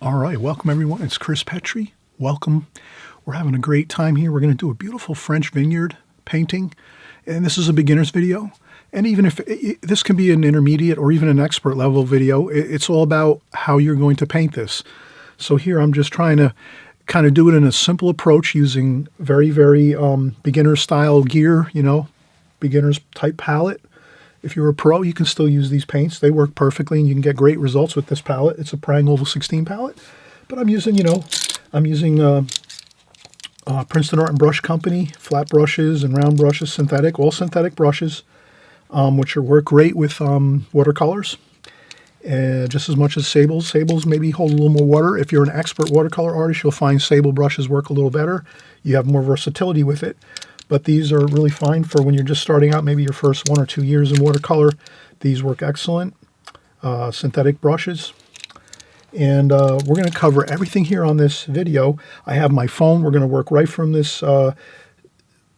All right, welcome everyone. It's Chris Petri. Welcome. We're having a great time here. We're going to do a beautiful French vineyard painting, and this is a beginner's video. And even if this can be an intermediate or even an expert level video, it's all about how you're going to paint this. So here I'm just trying to kind of do it in a simple approach using very beginner style gear, beginner's type palette. If you're a pro, you can still use these paints. They work perfectly, and you can get great results with this palette. It's a Prang Oval 16 palette, but I'm using, Princeton Art and Brush Company flat brushes and round brushes, all synthetic brushes, which work great with watercolors, just as much as sables. Sables maybe hold a little more water. If you're an expert watercolor artist, you'll find sable brushes work a little better. You have more versatility with it. But these are really fine for when you're just starting out, maybe your first 1 or 2 years in watercolor. These work excellent. Synthetic brushes. And we're going to cover everything here on this video. I have my phone. We're going to work right from this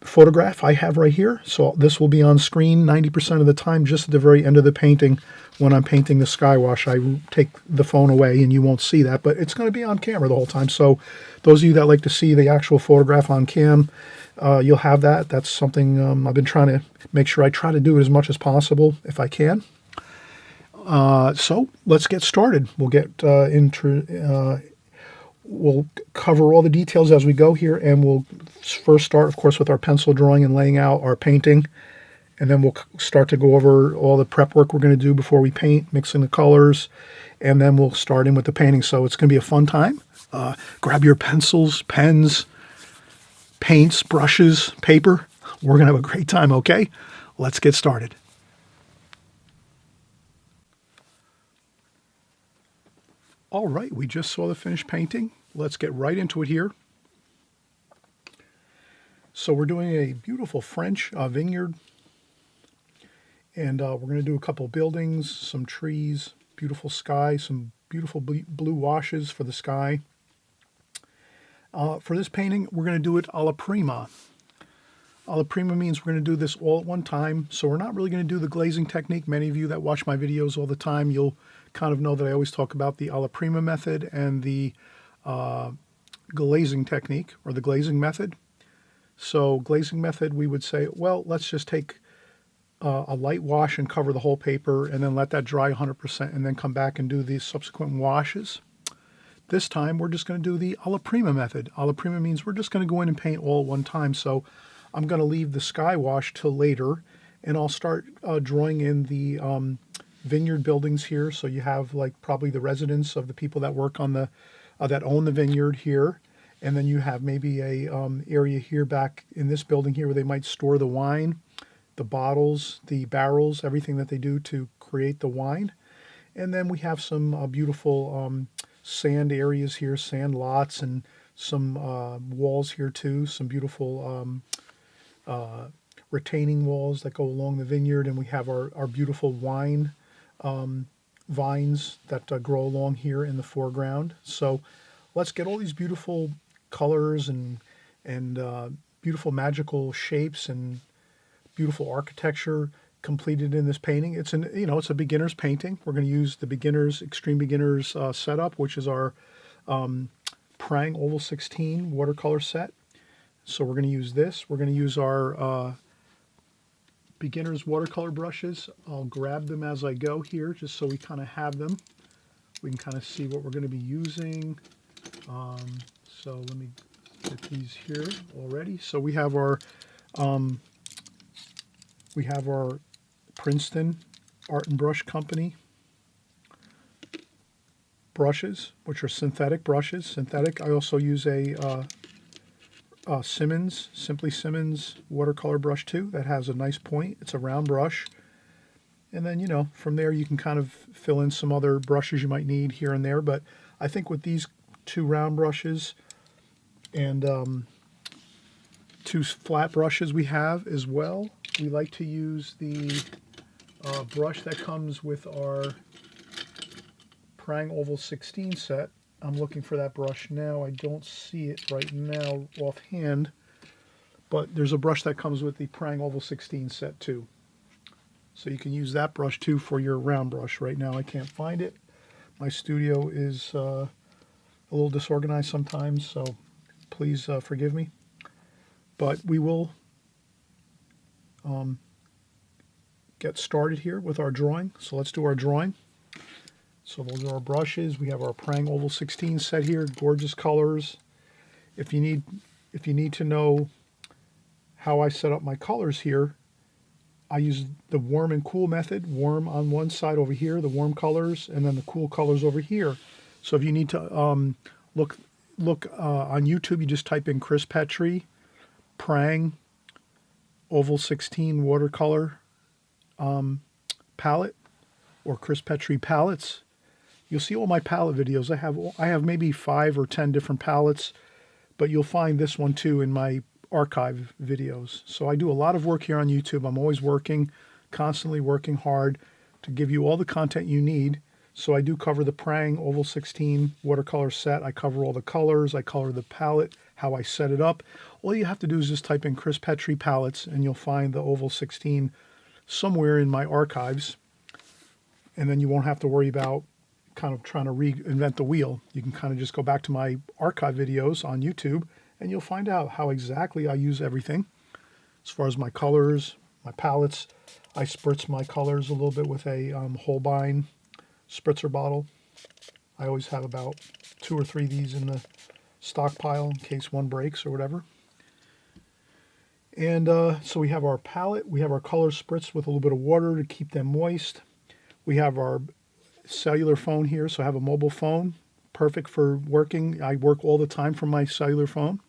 photograph I have right here. So this will be on screen 90% of the time, just at the very end of the painting. When I'm painting the sky wash, I take the phone away and you won't see that, but it's going to be on camera the whole time. So those of you that like to see the actual photograph on cam, you'll have that. That's something I've been trying to make sure I try to do it as much as possible if I can. So let's get started. We'll get we'll cover all the details as we go here, and we'll first start, of course, with our pencil drawing and laying out our painting, and then we'll start to go over all the prep work we're going to do before we paint, mixing the colors, and then we'll start in with the painting. So it's going to be a fun time. Grab your pencils, pens, paints, brushes, paper. We're going to have a great time, okay? Let's get started. All right, we just saw the finished painting. Let's get right into it here. So we're doing a beautiful French vineyard. And we're going to do a couple buildings, some trees, beautiful sky, some beautiful blue washes for the sky. For this painting, we're going to do it alla prima. Alla prima means we're going to do this all at one time. So we're not really going to do the glazing technique. Many of you that watch my videos all the time, you'll kind of know that I always talk about the alla prima method and the glazing technique, or the glazing method. So glazing method, we would say, well, let's just take a light wash and cover the whole paper and then let that dry 100% and then come back and do the subsequent washes. This time, we're just going to do the alla prima method. Alla prima means we're just going to go in and paint all at one time. So I'm going to leave the sky wash till later, and I'll start drawing in the vineyard buildings here. So you have like probably the residence of the people that work on the, that own the vineyard here. And then you have maybe a area here back in this building here where they might store the wine, the bottles, the barrels, everything that they do to create the wine. And then we have some beautiful sand areas here, sand lots, and some walls here too, some beautiful retaining walls that go along the vineyard. And we have our beautiful wine vines that grow along here in the foreground. So let's get all these beautiful colors and beautiful magical shapes and beautiful architecture completed in this painting. It's it's a beginner's painting. We're going to use the extreme beginners setup, which is our Prang Oval 16 watercolor set. So we're going to use this. We're going to use our beginner's watercolor brushes. I'll grab them as I go here, just so we kind of have them. We can kind of see what we're going to be using. So let me get these here already. So we have our Princeton Art and Brush Company brushes, which are synthetic brushes. Synthetic. I also use a Simply Simmons watercolor brush too. That has a nice point. It's a round brush. And then, from there you can kind of fill in some other brushes you might need here and there. But I think with these 2 round brushes and 2 flat brushes we have as well, we like to use the brush that comes with our Prang Oval 16 set. I'm looking for that brush now. I don't see it right now offhand, but there's a brush that comes with the Prang Oval 16 set too. So you can use that brush too for your round brush. Right now I can't find it. My studio is a little disorganized sometimes, so please forgive me. But we will get started here with our drawing. So let's do our drawing. So those are our brushes. We have our Prang Oval 16 set here, gorgeous colors. If you need to know how I set up my colors here, I use the warm and cool method. Warm on one side over here, the warm colors, and then the cool colors over here. So if you need to look on YouTube, you just type in Chris Petri, Prang Oval 16 watercolor palette, or Chris Petri palettes. You'll see all my palette videos. I have maybe 5 or 10 different palettes, but you'll find this one too in my archive videos. So I do a lot of work here on YouTube. I'm always working, constantly working hard to give you all the content you need. So I do cover the Prang Oval 16 watercolor set. I cover all the colors. I cover the palette, how I set it up. All you have to do is just type in Chris Petri palettes and you'll find the Oval 16 somewhere in my archives. And then you won't have to worry about kind of trying to reinvent the wheel. You can kind of just go back to my archive videos on YouTube and you'll find out how exactly I use everything. As far as my colors, my palettes, I spritz my colors a little bit with a Holbein spritzer bottle. I always have about 2 or 3 of these in the stockpile in case one breaks or whatever. And so we have our palette, we have our colors spritzed with a little bit of water to keep them moist. We have our cellular phone here, so I have a mobile phone, perfect for working. I work all the time from my cellular phone.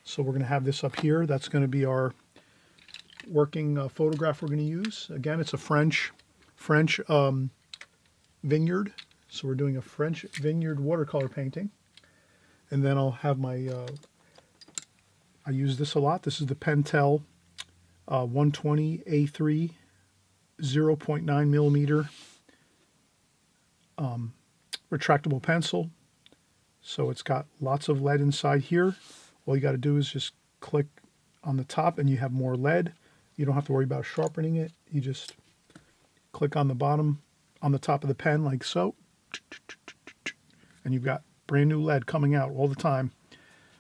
So we're going to have this up here. That's going to be our working photograph we're going to use. Again, it's a French vineyard. So we're doing a French vineyard watercolor painting. And then I'll have my, I use this a lot. This is the Pentel 120 A3 0.9 millimeter retractable pencil. So it's got lots of lead inside here. All you got to do is just click on the top and you have more lead. You don't have to worry about sharpening it. You just click on the bottom, on the top of the pen like so. And you've got brand new lead coming out all the time.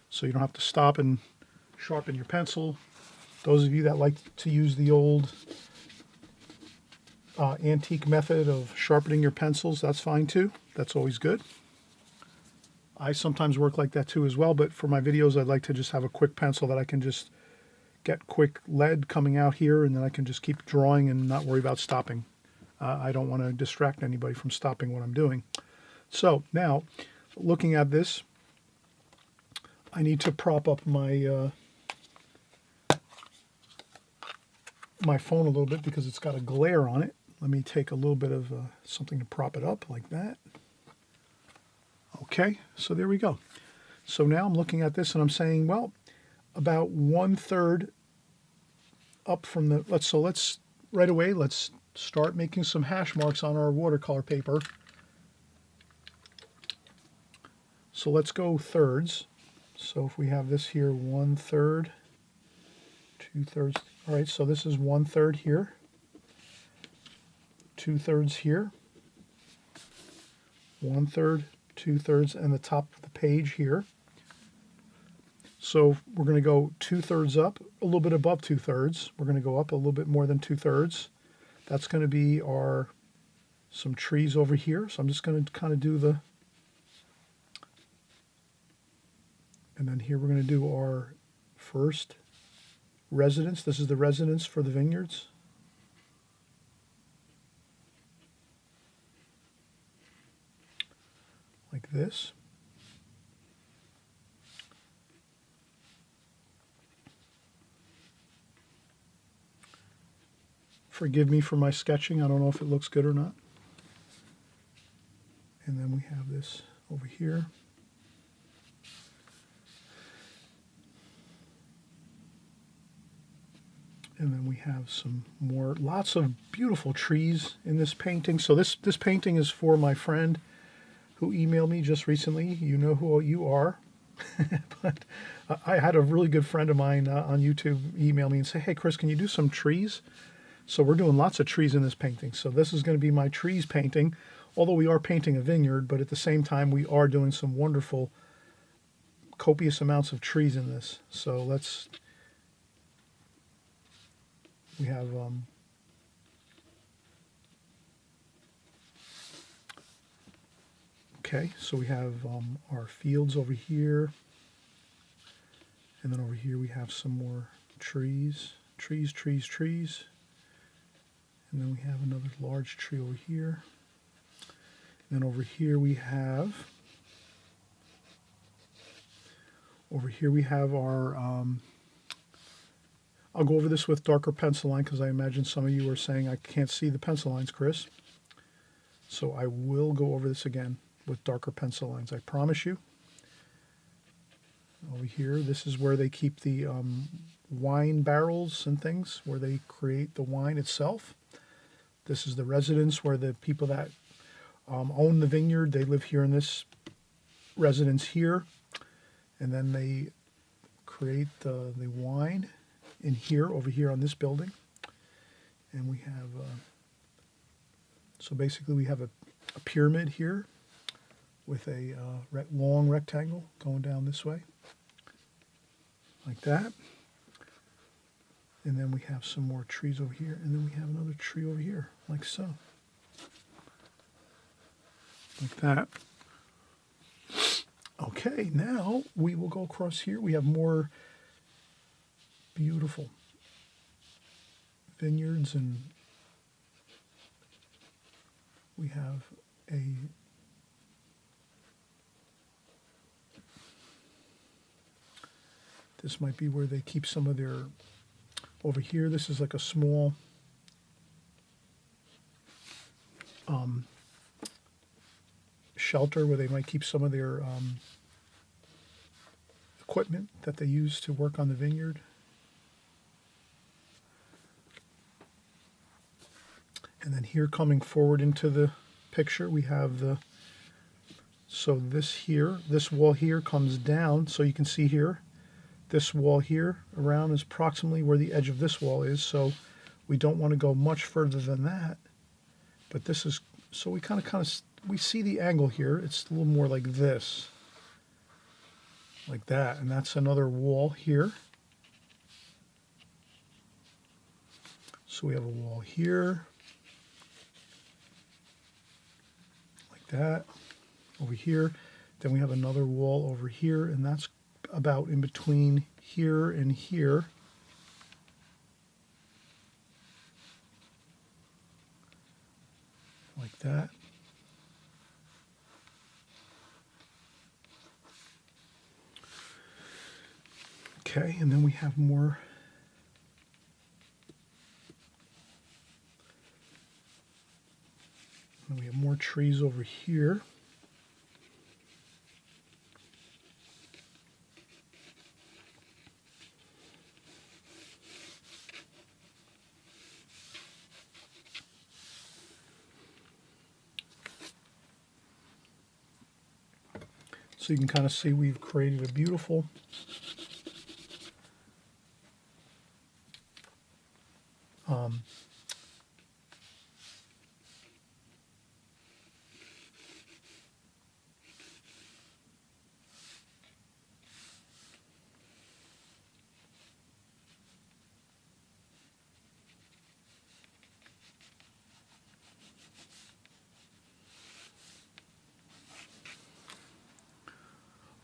So you don't have to stop and sharpen your pencil. Those of you that like to use the old antique method of sharpening your pencils, that's fine too. That's always good. I sometimes work like that too as well, but for my videos I'd like to just have a quick pencil that I can just get quick lead coming out here and then I can just keep drawing and not worry about stopping. I don't want to distract anybody from stopping what I'm doing. So now, looking at this, I need to prop up my my phone a little bit because it's got a glare on it. Let me take a little bit of something to prop it up like that. Okay, so there we go. So now I'm looking at this and I'm saying, well, about 1/3 up from the, let's right away, let's start making some hash marks on our watercolor paper. So let's go thirds. So if we have this here, 1/3, 2/3. All right, so this is 1/3 here, 2/3 here, 1/3, 2/3, and the top of the page here. So we're going to go 2/3 up, a little bit above 2/3. We're going to go up a little bit more than 2/3. That's going to be our some trees over here. So I'm just going to kind of do the, and then here we're going to do our first residence. This is the residence for the vineyards. Like this. Forgive me for my sketching. I don't know if it looks good or not. And then we have this over here. And then we have some more, lots of beautiful trees in this painting. So this painting is for my friend who emailed me just recently. You know who you are. But I had a really good friend of mine on YouTube email me and say, hey, Chris, can you do some trees? So we're doing lots of trees in this painting. So this is going to be my trees painting, although we are painting a vineyard, but at the same time we are doing some wonderful, copious amounts of trees in this. So we have okay, so we have our fields over here, and then over here we have some more trees, trees, and then we have another large tree over here. And then over here we have our I'll go over this with darker pencil line because I imagine some of you are saying I can't see the pencil lines, Chris. So I will go over this again with darker pencil lines, I promise you. Over here, this is where they keep the wine barrels and things, where they create the wine itself. This is the residence where the people that own the vineyard, they live here in this residence here. And then they create the wine in here, over here on this building. And we have, so basically we have a pyramid here with a long rectangle going down this way, like that. And then we have some more trees over here, and then we have another tree over here, like so. Like that. Okay, now we will go across here. We have more beautiful vineyards, and we have this might be where they keep some of their, over here, this is like a small shelter where they might keep some of their equipment that they use to work on the vineyard. And then here, coming forward into the picture, we have so this wall here comes down, so you can see here, this wall here around is approximately where the edge of this wall is, so we don't want to go much further than that. But this is, so we kind of, we see the angle here, it's a little more like this, like that, and that's another wall here. So we have a wall here, like that, over here. Then we have another wall over here, and that's about in between here and here. Like that. Okay, and then we have more. And we have more trees over here. So you can kind of see we've created a beautiful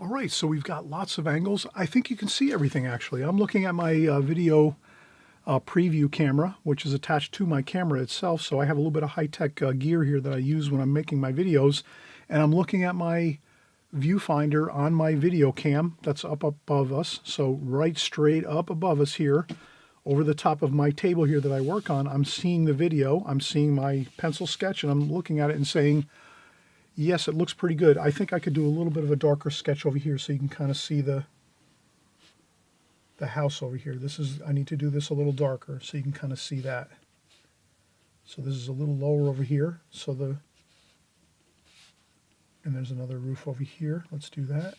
all right, so we've got lots of angles. I think you can see everything, actually. I'm looking at my video preview camera, which is attached to my camera itself, so I have a little bit of high-tech gear here that I use when I'm making my videos, and I'm looking at my viewfinder on my video cam that's up above us, so right straight up above us here, over the top of my table here that I work on, I'm seeing the video, I'm seeing my pencil sketch, and I'm looking at it and saying, Yes, it looks pretty good. I think I could do a little bit of a darker sketch over here so you can kind of see the house over here. I need to do this a little darker so you can kind of see that. So this is a little lower over here. And there's another roof over here. Let's do that.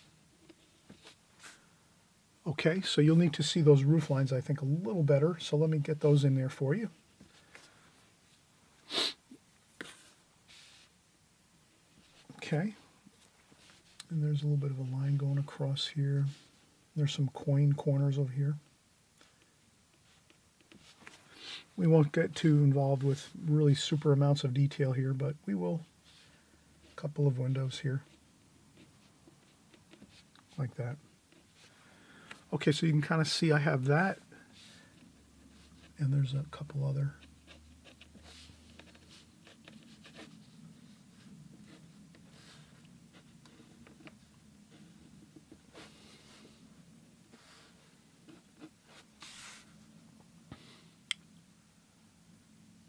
Okay, so you'll need to see those roof lines, I think, a little better. So let me get those in there for you. Okay. And there's a little bit of a line going across here. There's some coin corners over here. We won't get too involved with really super amounts of detail here, but we will. A couple of windows here. Like that. Okay, so you can kind of see I have that. And there's a couple other.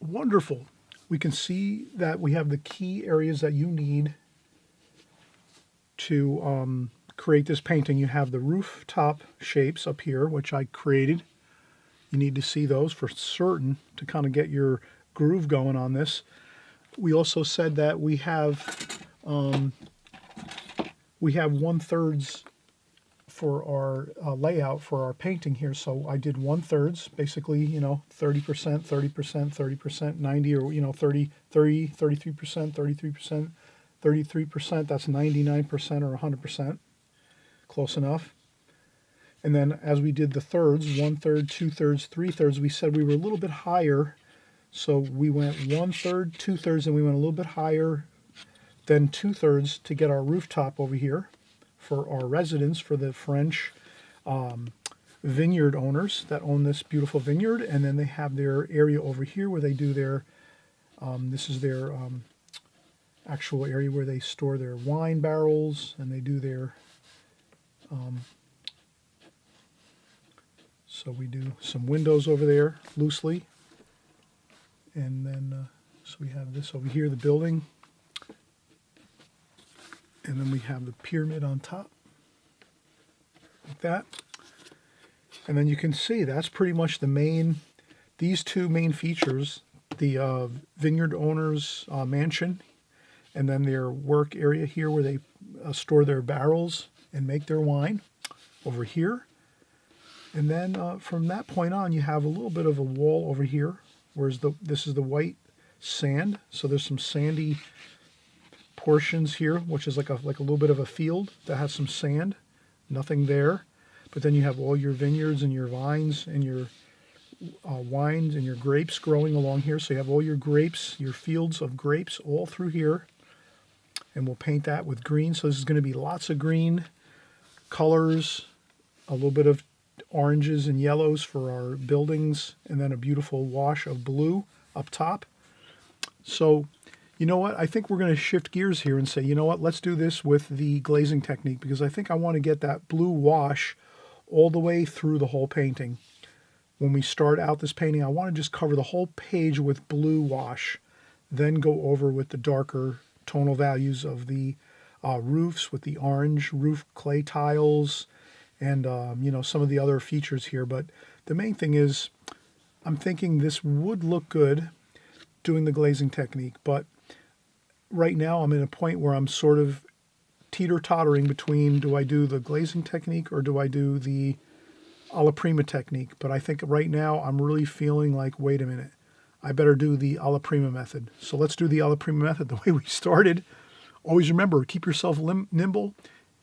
Wonderful. We can see that we have the key areas that you need to create this painting. You have the rooftop shapes up here, which I created. You need to see those for certain to kind of get your groove going on this. We also said that we have 1/3 for our layout for our painting here. So I did 1/3, basically, 30%, 30%, 30%, 90, or 30, 30, 33%, 33%, 33%. That's 99% or 100%. Close enough. And then as we did the thirds, 1/3, 2/3, 3/3, we said we were a little bit higher. So we went 1/3, 2/3, and we went a little bit higher than 2/3 to get our rooftop over here for our residents, for the French vineyard owners that own this beautiful vineyard. And then they have their area over here where they do their, this is their actual area where they store their wine barrels, and they do their, so we do some windows over there loosely. And then, so we have this over here, the building. And then we have the pyramid on top, like that. And then you can see that's pretty much these two main features, the vineyard owner's mansion, and then their work area here where they store their barrels and make their wine over here. And then from that point on, you have a little bit of a wall over here, whereas this is the white sand. So there's some sandy portions here, which is like a little bit of a field that has some sand, nothing there. But then you have all your vineyards and your vines and your wines and your grapes growing along here. So you have all your grapes, your fields of grapes all through here. And we'll paint that with green. So this is going to be lots of green colors, a little bit of oranges and yellows for our buildings, and then a beautiful wash of blue up top. So you know what? I think we're going to shift gears here and say, you know what? Let's do this with the glazing technique, because I think I want to get that blue wash all the way through the whole painting. When we start out this painting, I want to just cover the whole page with blue wash, then go over with the darker tonal values of the roofs with the orange roof clay tiles and, some of the other features here. But the main thing is, I'm thinking this would look good doing the glazing technique, but right now I'm in a point where I'm sort of teeter-tottering between, do I do the glazing technique or do I do the alla prima technique? But I think right now I'm really feeling like, wait a minute, I better do the alla prima method. So let's do the alla prima method the way we started. Always remember, keep yourself nimble,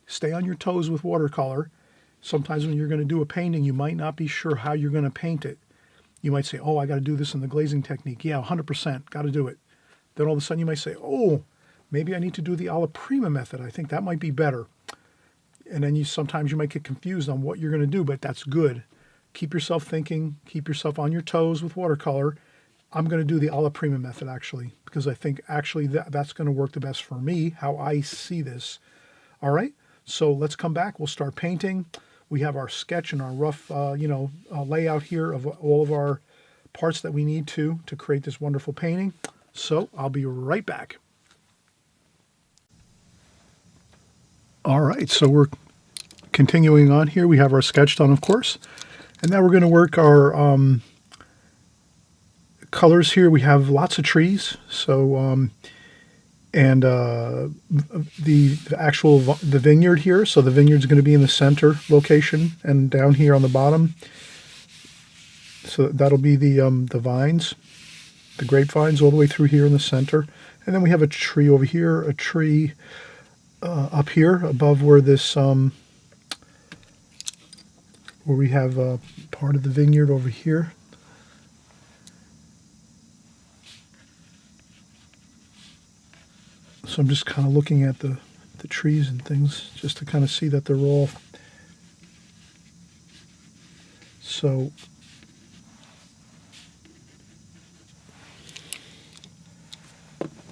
stay on your toes with watercolor. Sometimes when you're going to do a painting, you might not be sure how you're going to paint it. You might say, oh, I got to do this in the glazing technique. Yeah, 100%, got to do it. Then all of a sudden you might say, oh, maybe I need to do the alla prima method. I think that might be better. And then sometimes you might get confused on what you're going to do, but that's good. Keep yourself thinking, keep yourself on your toes with watercolor. I'm going to do the alla prima method, actually, because I think actually that's going to work the best for me, how I see this. All right, so let's come back. We'll start painting. We have our sketch and our rough, layout here of all of our parts that we need to create this wonderful painting. So I'll be right back. All right, so we're continuing on here. We have our sketch done, of course. And now we're going to work our colors here. We have lots of trees. So, and the vineyard here. So the vineyard's going to be in the center location and down here on the bottom. So that'll be the vines, the grapevines all the way through here in the center. And then we have a tree over here, a tree up here above where this, where we have part of the vineyard over here. So I'm just kind of looking at the trees and things just to kind of see that they're all. So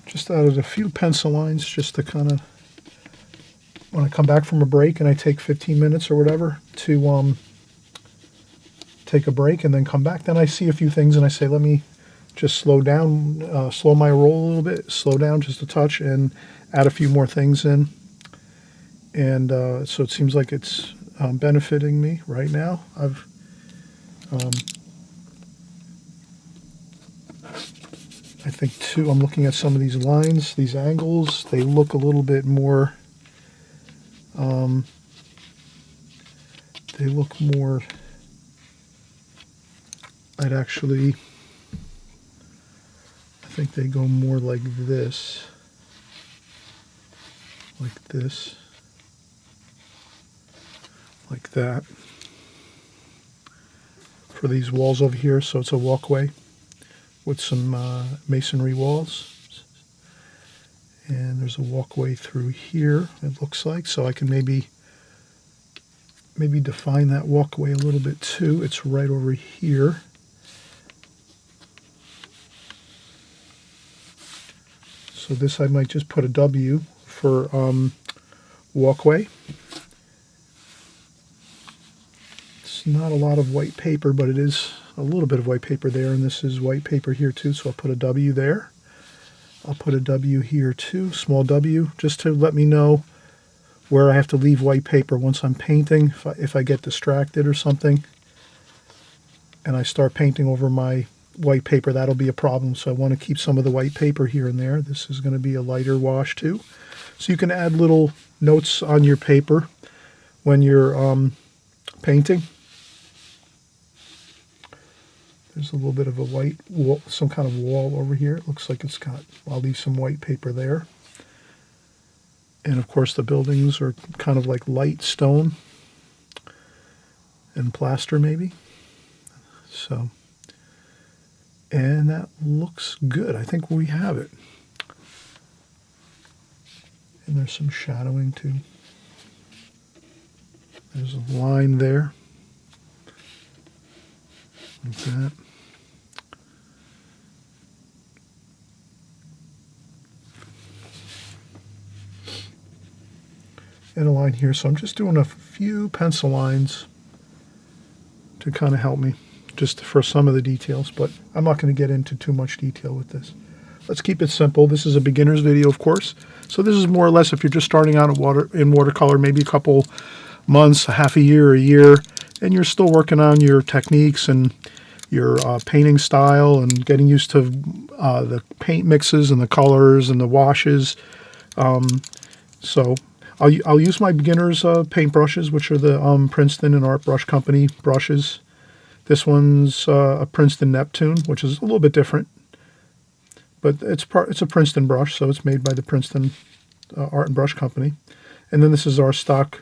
just added a few pencil lines just to kind of, when I come back from a break and I take 15 minutes or whatever to take a break and then come back, then I see a few things and I say, let me just slow down, slow my roll a little bit, slow down just a touch and add a few more things in. And so it seems like it's benefiting me right now. I think too, I'm looking at some of these lines, these angles, they look a little bit more, I think they go more like this, like that, for these walls over here. So it's a walkway with some masonry walls, and there's a walkway through here, it looks like, so I can maybe define that walkway a little bit too. It's right over here. So this I might just put a W for walkway. It's not a lot of white paper, but it is a little bit of white paper there, and this is white paper here too, so I'll put a W there. I'll put a W here too, small W, just to let me know where I have to leave white paper once I'm painting. If I get distracted or something and I start painting over my white paper, that'll be a problem. So I want to keep some of the white paper here and there. This is going to be a lighter wash too. So you can add little notes on your paper when you're painting. There's a little bit of a white wall, some kind of wall over here. It looks like it's got, I'll leave some white paper there. And of course the buildings are kind of like light stone and plaster maybe. So, and that looks good. I think we have it. And there's some shadowing too. There's a line there. Like that. And a line here. So I'm just doing a few pencil lines to kind of help me just for some of the details, but I'm not going to get into too much detail with this. Let's keep it simple. This is a beginner's video, of course. So this is more or less if you're just starting out in watercolor, maybe a couple months, a half a year, and you're still working on your techniques and your painting style and getting used to the paint mixes and the colors and the washes. So I'll use my beginner's paint brushes, which are the Princeton and Art Brush Company brushes. This one's a Princeton Neptune, which is a little bit different, but it's a Princeton brush, so it's made by the Princeton Art and Brush Company. And then this is our stock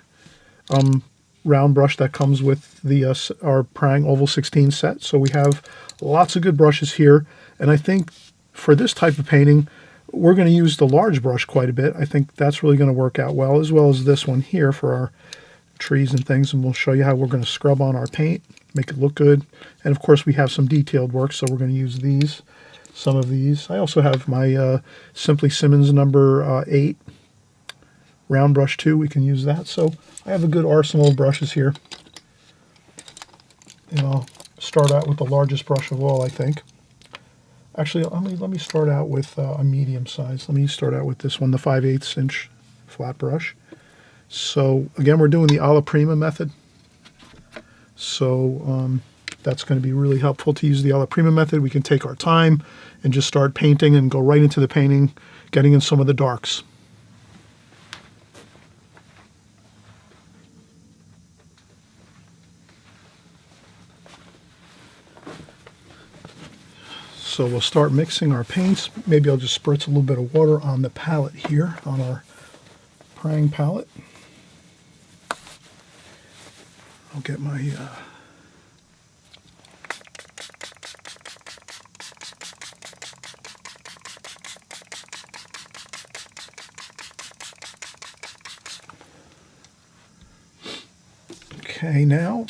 round brush that comes with the our Prang Oval 16 set. So we have lots of good brushes here, and I think for this type of painting, we're going to use the large brush quite a bit. I think that's really going to work out well as this one here for our trees and things, and we'll show you how we're going to scrub on our paint, make it look good. And of course we have some detailed work, so we're going to use some of these. I also have my Simply Simmons number 8 round brush too. We can use that. So I have a good arsenal of brushes here. And I'll start out with the largest brush of all, I think. Actually, let me start out with a medium size. Let me start out with this one, the 5/8 inch flat brush. So again, we're doing the alla prima method. So that's going to be really helpful to use the alla prima method. We can take our time and just start painting and go right into the painting, getting in some of the darks. So we'll start mixing our paints. Maybe I'll just spritz a little bit of water on the palette here, on our praying palette. I'll get my okay, now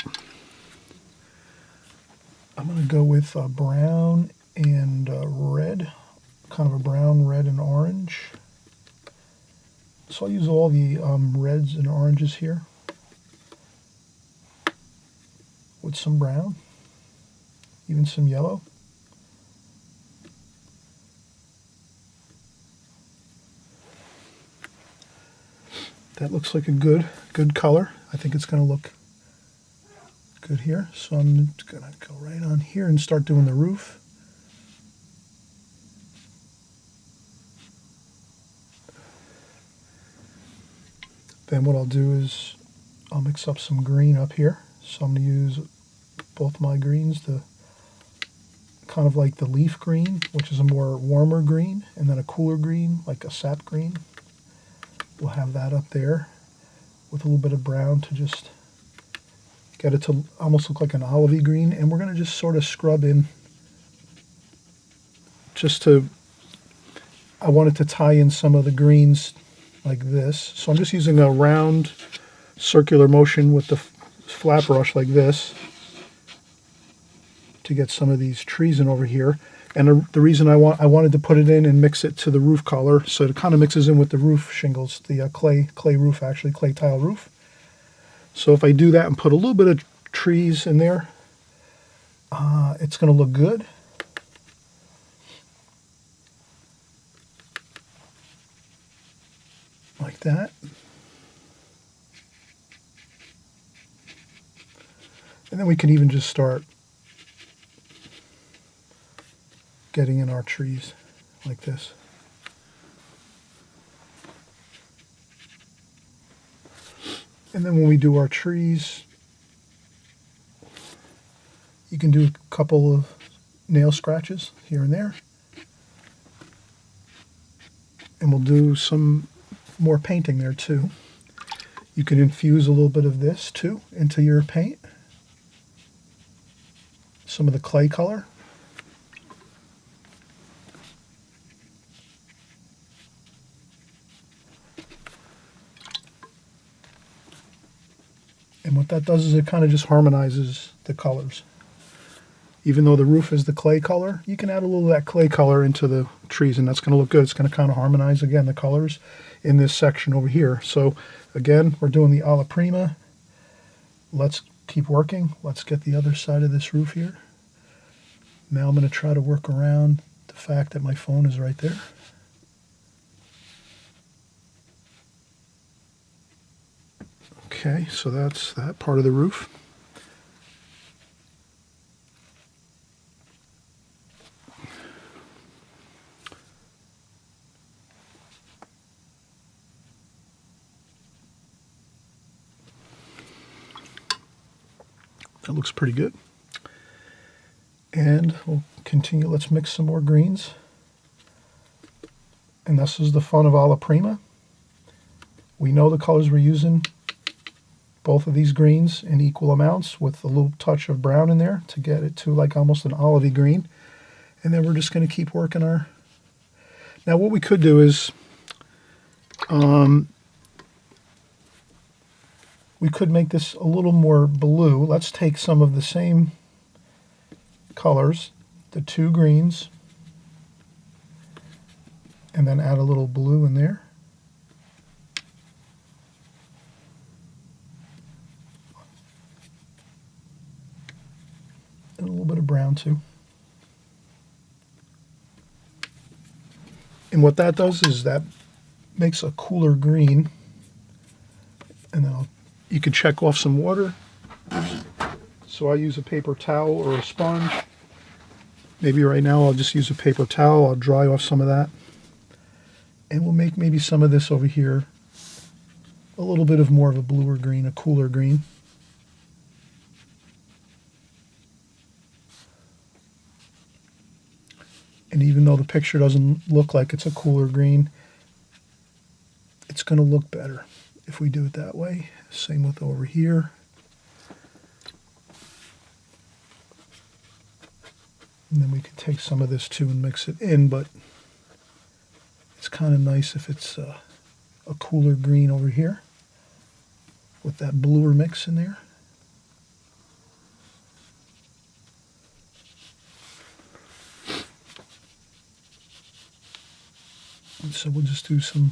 I'm going to go with brown and red, kind of a brown, red, and orange. So I'll use all the reds and oranges here with some brown, even some yellow. That looks like a good color. I think it's going to look good here. So I'm going to go right on here and start doing the roof. Then what I'll do is I'll mix up some green up here. So I'm going to use both my greens, the kind of like the leaf green, which is a more warmer green, and then a cooler green, like a sap green. We'll have that up there with a little bit of brown to just get it to almost look like an olivey green. And we're going to just sort of scrub in just to, I want it to tie in some of the greens like this. So I'm just using a round circular motion with the flat brush like this to get some of these trees in over here. And the reason I wanted to put it in and mix it to the roof color, so it kind of mixes in with the roof shingles, the clay roof, actually clay tile roof. So if I do that and put a little bit of trees in there, it's going to look good. Like that. And then we can even just start getting in our trees like this. And then when we do our trees, you can do a couple of nail scratches here and there. And we'll do some more painting there too. You can infuse a little bit of this too into your paint. Some of the clay color. And what that does is it kind of just harmonizes the colors. Even though the roof is the clay color, you can add a little of that clay color into the trees, and that's going to look good. It's going to kind of harmonize, again, the colors in this section over here. So, again, we're doing the alla prima. Let's keep working. Let's get the other side of this roof here. Now I'm going to try to work around the fact that my phone is right there. Okay, so that's that part of the roof. That looks pretty good. And we'll continue. Let's mix some more greens. And this is the fun of alla prima. We know the colors we're using. Both of these greens in equal amounts with a little touch of brown in there to get it to like almost an olivey green. And then we're just going to keep working our... Now what we could do is we could make this a little more blue. Let's take some of the same colors, the two greens, and then add a little blue in there. And a little bit of brown too. And what that does is that makes a cooler green. And then you can check off some water. So I use a paper towel or a sponge. Maybe right now I'll just use a paper towel. I'll dry off some of that. And we'll make maybe some of this over here a little bit of more of a bluer green, a cooler green. And even though the picture doesn't look like it's a cooler green, it's going to look better if we do it that way. Same with over here. And then we can take some of this too and mix it in, but it's kind of nice if it's a cooler green over here with that bluer mix in there. And so we'll just do some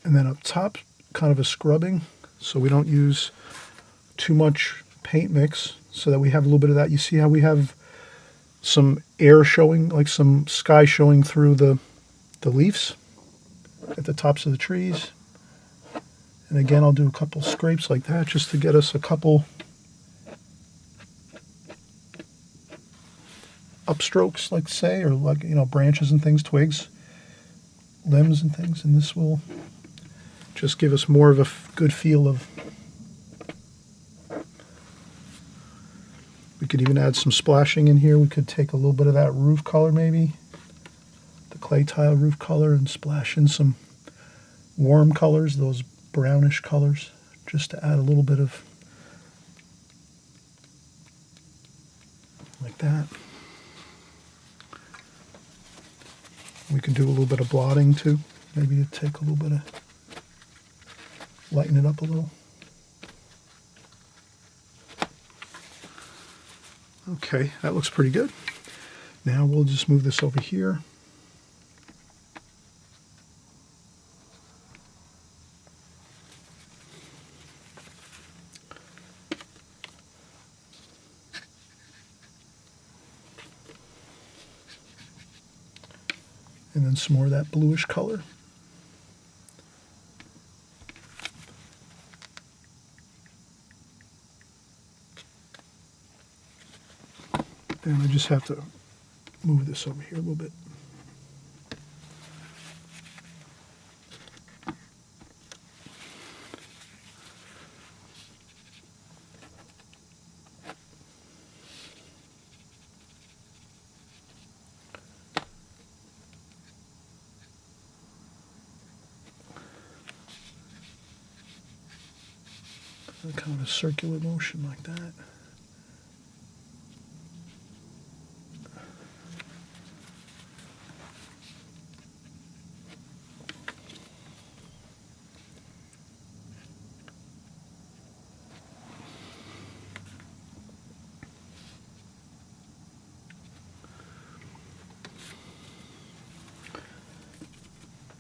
and then up top kind of a scrubbing so we don't use too much paint mix so that we have a little bit of that. You see how we have some air showing, like some sky showing through the leaves at the tops of the trees. And again, I'll do a couple scrapes like that just to get us a couple upstrokes, like say, or like, you know, branches and things, twigs, limbs and things. And this will just give us more of a good feel of. We could even add some splashing in here. We could take a little bit of that roof color maybe, the clay tile roof color, and splash in some warm colors, those brownish colors, just to add a little bit of, like that. We can do a little bit of blotting too, maybe to take a little bit of, lighten it up a little. Okay, that looks pretty good. Now we'll just move this over here. And then some more of that bluish color. And I just have to move this over here a little bit. Kind of a circular motion like that.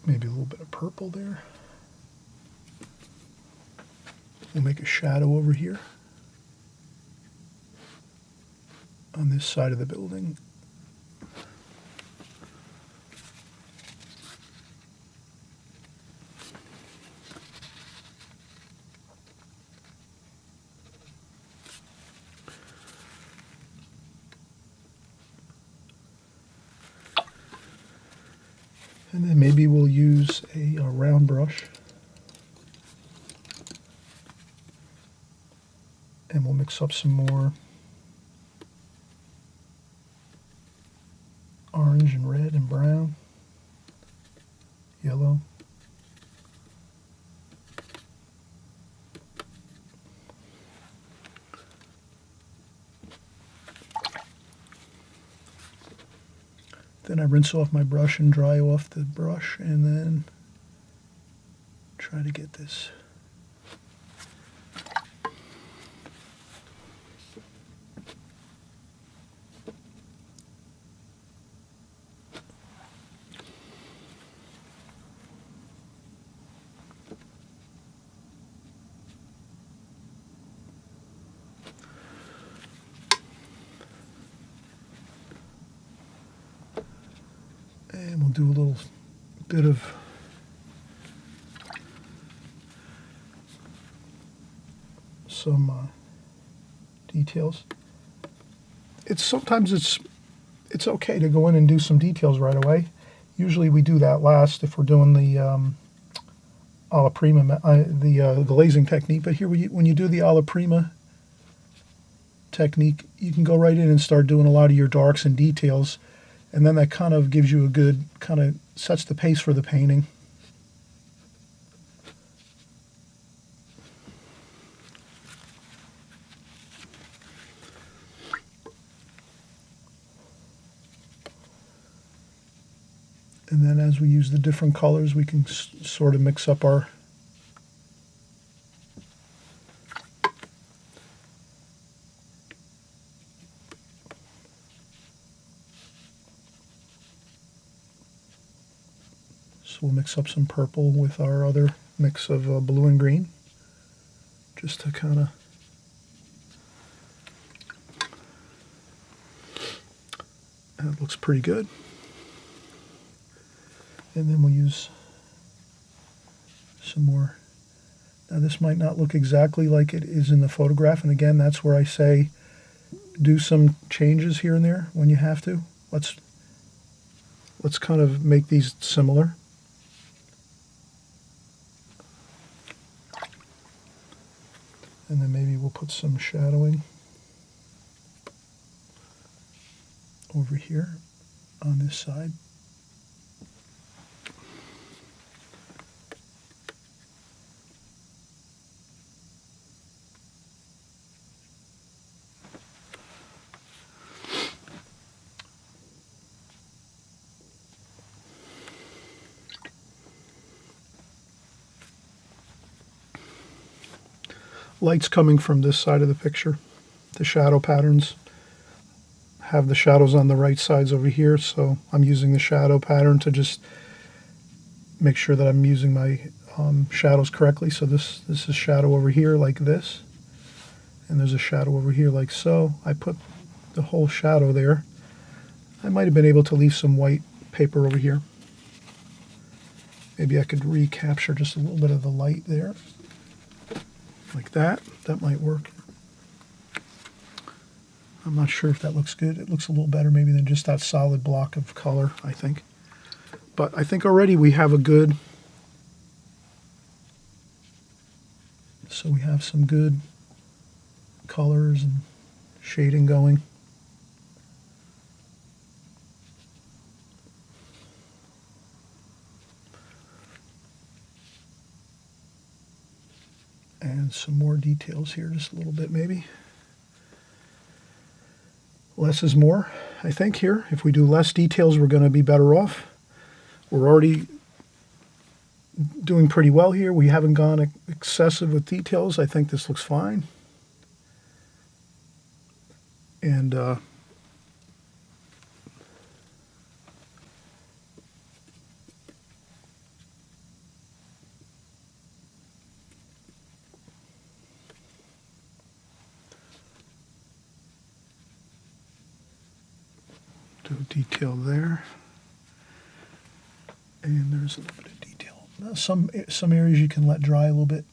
Maybe a little bit of purple there. We'll make a shadow over here on this side of the building. And then maybe we'll use a round brush. And we'll mix up some more orange and red and brown, yellow. Then I rinse off my brush and dry off the brush, and then try to get this. do a little bit of some details. Sometimes it's okay to go in and do some details right away. Usually we do that last if we're doing the alla prima, the glazing technique. But here, when you do the alla prima technique, you can go right in and start doing a lot of your darks and details, and then that kind of gives you a good, kind of sets the pace for the painting. And then as we use the different colors, we can sort of mix up our So we'll mix up some purple with our other mix of blue and green, just to kind of that looks pretty good. And then we'll use some more. Now this might not look exactly like it is in the photograph, and again, that's where I say do some changes here and there when you have to. Let's kind of make these similar. And then maybe we'll put some shadowing over here on this side. Light's coming from this side of the picture. The shadow patterns have the shadows on the right sides over here, so I'm using the shadow pattern to just make sure that I'm using my shadows correctly. So this is shadow over here like this, and there's a shadow over here like so. I put the whole shadow there. I might have been able to leave some white paper over here. Maybe I could recapture just a little bit of the light there. Like that. That might work. I'm not sure if that looks good. It looks a little better maybe than just that solid block of color, I think. But I think already we have a good... So we have some good colors and shading going. And some more details here, just a little bit maybe. Less is more, I think, here. If we do less details, we're going to be better off. We're already doing pretty well here. We haven't gone excessive with details. I think this looks fine. And do a detail there, and there's a little bit of detail. Now some areas you can let dry a little bit.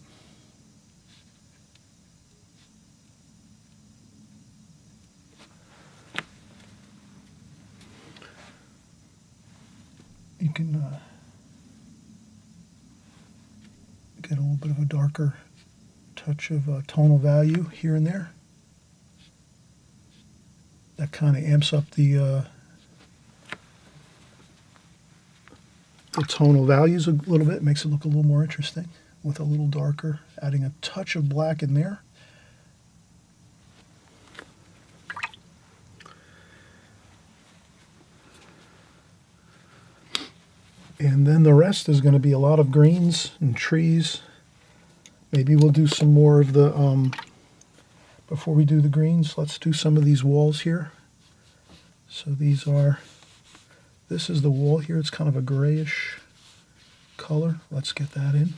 You can get a little bit of a darker touch of tonal value here and there. That kind of amps up the tonal values a little bit, makes it look a little more interesting with a little darker, adding a touch of black in there. And then the rest is going to be a lot of greens and trees. Maybe we'll do some more of the, before we do the greens, let's do some of these walls here. So these are, this is the wall here. It's kind of a grayish color. Let's get that in.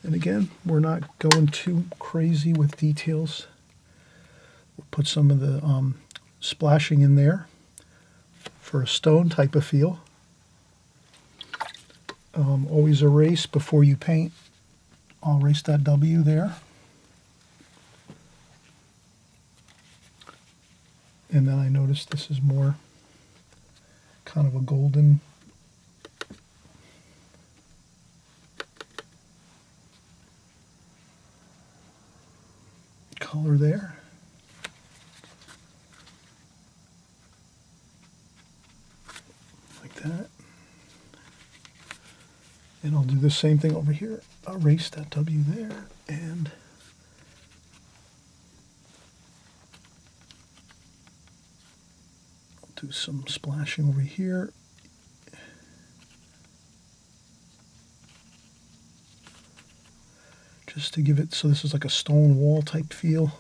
And again, we're not going too crazy with details. We'll put some of the splashing in there. for a stone type of feel. Always erase before you paint. I'll erase that W there. And then I noticed this is more kind of a golden color there. Like that. And I'll do the same thing over here. I'll erase that W there and I'll do some splashing over here. Just to give it, so this is like a stone wall type feel.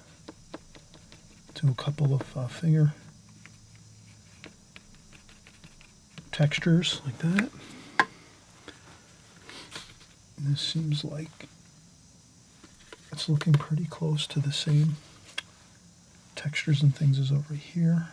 Do a couple of finger textures like that. And this seems like it's looking pretty close to the same textures and things as over here.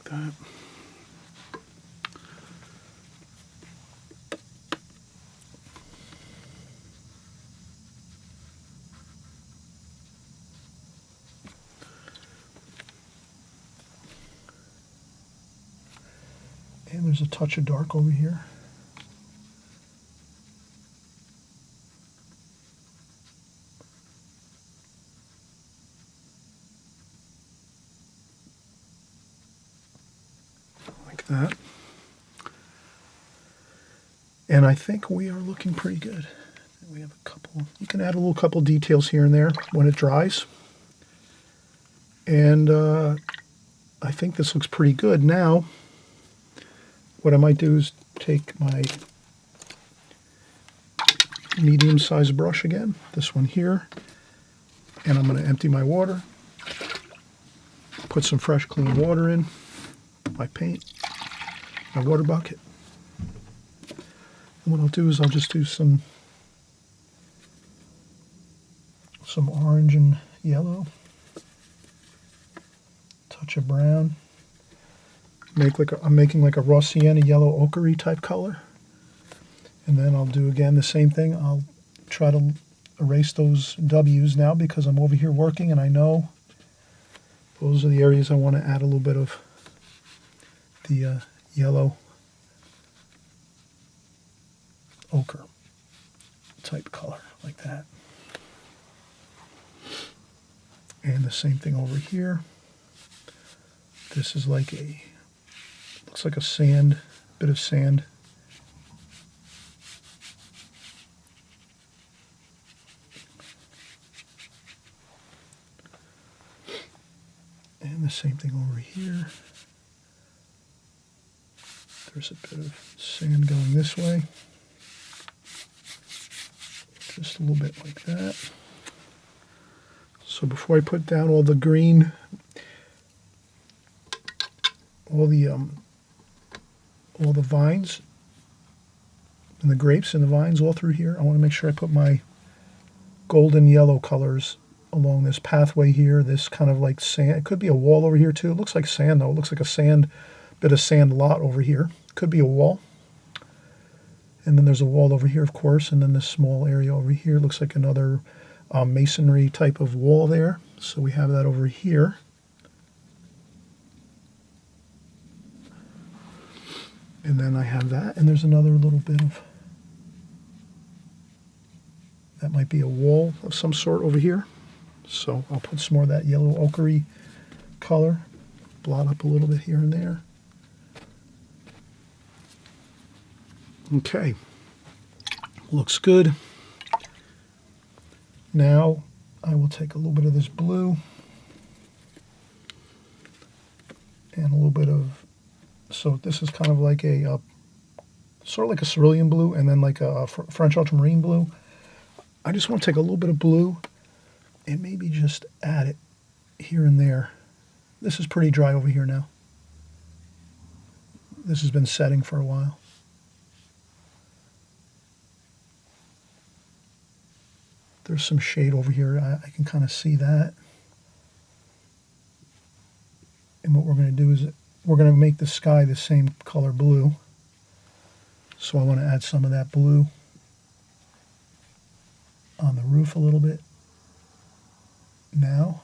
That. And there's a touch of dark over here. That. And I think we are looking pretty good. We have a couple, you can add a little couple details here and there when it dries. And I think this looks pretty good. Now, what I might do is take my medium-sized brush again, this one here, and I'm going to empty my water, put some fresh clean water in, my paint, my water bucket. And what I'll do is I'll just do some orange and yellow, touch of brown. I'm making like a raw sienna yellow ochre type color. And then I'll do again the same thing. I'll try to erase those W's now because I'm over here working and I know those are the areas I want to add a little bit of the yellow ochre type color like that. And the same thing over here. This is like looks like a sand, bit of sand. And the same thing over here. There's a bit of sand going this way. Just a little bit like that. So before I put down all the green, all the vines and the grapes and the vines all through here, I want to make sure I put my golden yellow colors along this pathway here, this kind of like sand. It could be a wall over here too. It looks like sand though. It looks like a bit of sand lot over here. Could be a wall. And then there's a wall over here, of course, and then this small area over here looks like another masonry type of wall there. So we have that over here. And then I have that, and there's another little bit of, that might be a wall of some sort over here. So I'll put some more of that yellow ochre color, blot up a little bit here and there. Okay, looks good. Now I will take a little bit of this blue and a little bit of, so this is kind of like a, sort of like a cerulean blue and then like a French ultramarine blue. I just want to take a little bit of blue and maybe just add it here and there. This is pretty dry over here now. This has been setting for a while. There's some shade over here. I can kind of see that. And what we're going to do is we're going to make the sky the same color blue. So I want to add some of that blue on the roof a little bit now.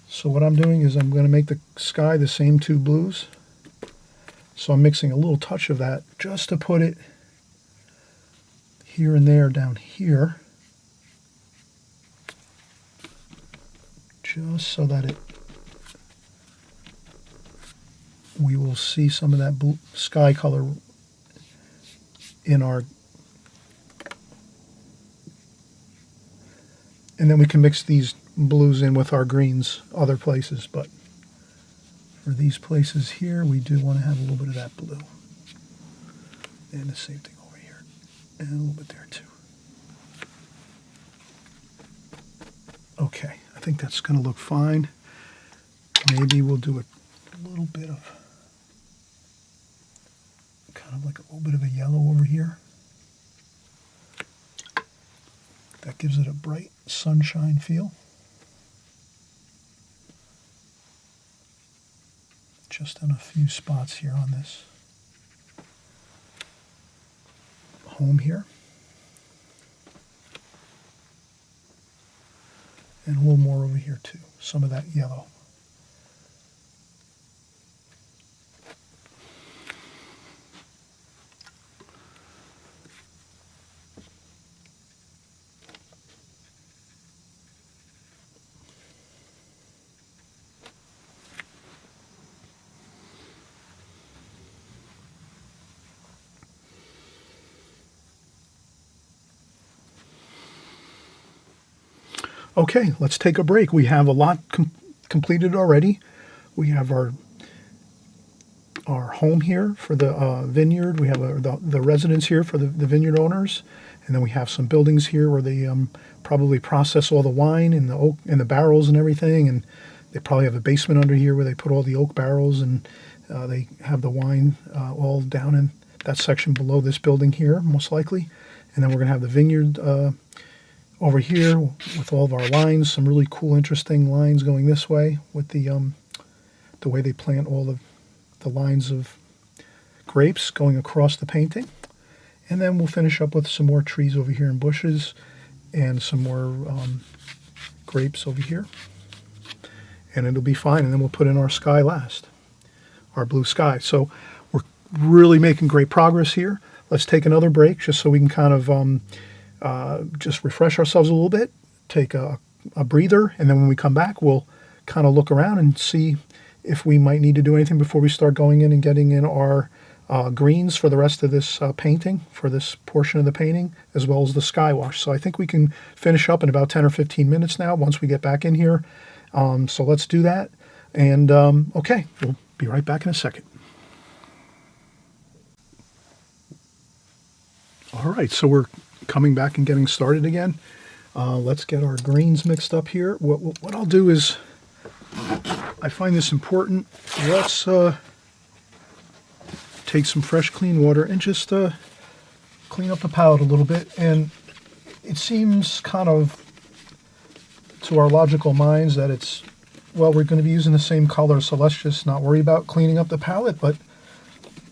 So what I'm doing is I'm going to make the sky the same two blues. So I'm mixing a little touch of that just to put it here and there down here. Just so that we will see some of that blue sky color in our, and then we can mix these blues in with our greens other places, but for these places here we do want to have a little bit of that blue, and the same thing over here, and a little bit there too. Okay, I think that's going to look fine. Maybe we'll do a little bit of kind of like a little bit of a yellow over here. That gives it a bright sunshine feel. Just in a few spots here on this home here. And a little more over here too, some of that yellow. Okay, let's take a break. We have a lot completed already. We have our home here for the vineyard. We have the residence here for the vineyard owners, and then we have some buildings here where they probably process all the wine in the oak in the barrels and everything. And they probably have a basement under here where they put all the oak barrels, and they have the wine all down in that section below this building here, most likely. And then we're going to have the vineyard over here with all of our lines, some really cool, interesting lines going this way with the way they plant all the lines of grapes going across the painting. And then we'll finish up with some more trees over here and bushes and some more grapes over here. And it'll be fine. And then we'll put in our sky last, our blue sky. So we're really making great progress here. Let's take another break just so we can kind of just refresh ourselves a little bit, take a breather, and then when we come back, we'll kind of look around and see if we might need to do anything before we start going in and getting in our greens for the rest of this painting, for this portion of the painting, as well as the sky wash. So I think we can finish up in about 10 or 15 minutes now once we get back in here. So let's do that. And okay, we'll be right back in a second. All right, so we're coming back and getting started again. Let's get our greens mixed up here. What I'll do is, I find this important. Let's take some fresh, clean water and just clean up the palette a little bit. And it seems kind of, to our logical minds, that it's, well, we're going to be using the same color, so let's just not worry about cleaning up the palette. But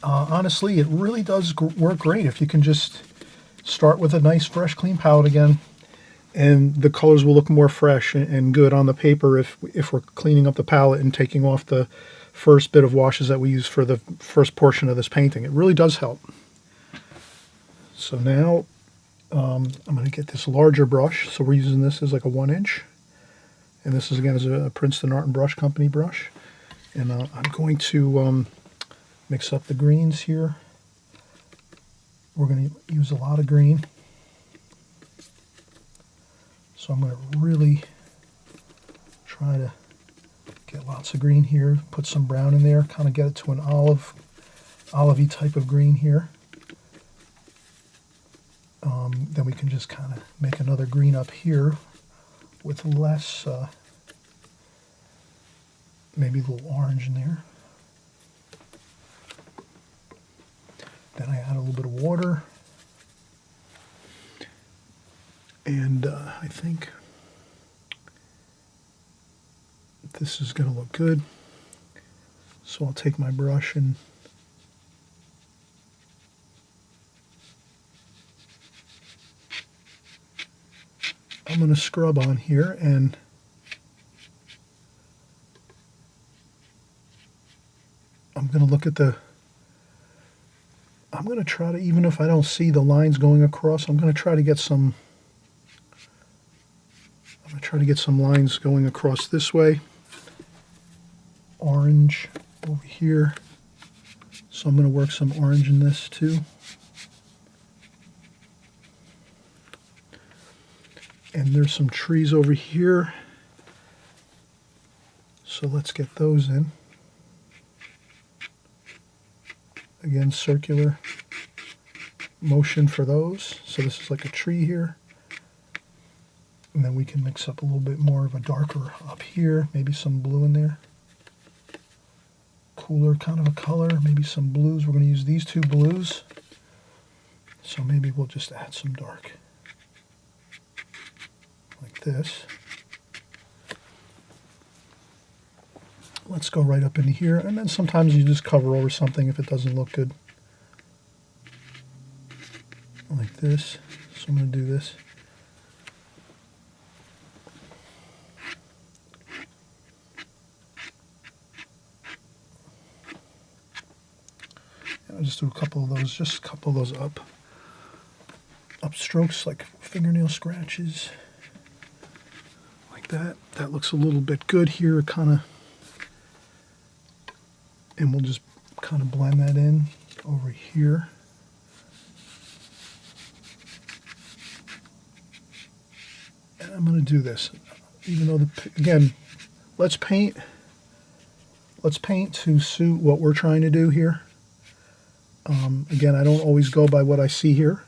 honestly, it really does work great if you can just start with a nice, fresh, clean palette again, and the colors will look more fresh and good on the paper if we're cleaning up the palette and taking off the first bit of washes that we use for the first portion of this painting. It really does help. So now I'm going to get this larger brush. So we're using this as like a 1-inch, and this is again is a Princeton Art and Brush Company brush. And I'm going to mix up the greens here. We're going to use a lot of green. So So I'm going to really try to get lots of green here, put some brown in there, kind of get it to an olivey type of green here. Then we can just kind of make another green up here with less, maybe a little orange in there. Then I add a little bit of water. And I think this is going to look good. So I'll take my brush and I'm going to scrub on here, and I'm going to look at I'm going to try to, even if I don't see the lines going across, I'm going to try to get some lines going across this way. Orange over here. So I'm going to work some orange in this too. And there's some trees over here. So let's get those in. Again, circular motion for those. So this is like a tree here. And then we can mix up a little bit more of a darker up here. Maybe some blue in there. Cooler kind of a color. Maybe some blues. We're going to use these two blues. So maybe we'll just add some dark. Like this. Let's go right up into here, and then sometimes you just cover over something if it doesn't look good. Like this. So I'm going to do this. And I'll just do a couple of those, just a couple of those up strokes, like fingernail scratches. That looks a little bit good here, kind of, and we'll just kind of blend that in over here. And I'm going to do this, even though again, let's paint to suit what we're trying to do here. Again, I don't always go by what I see here,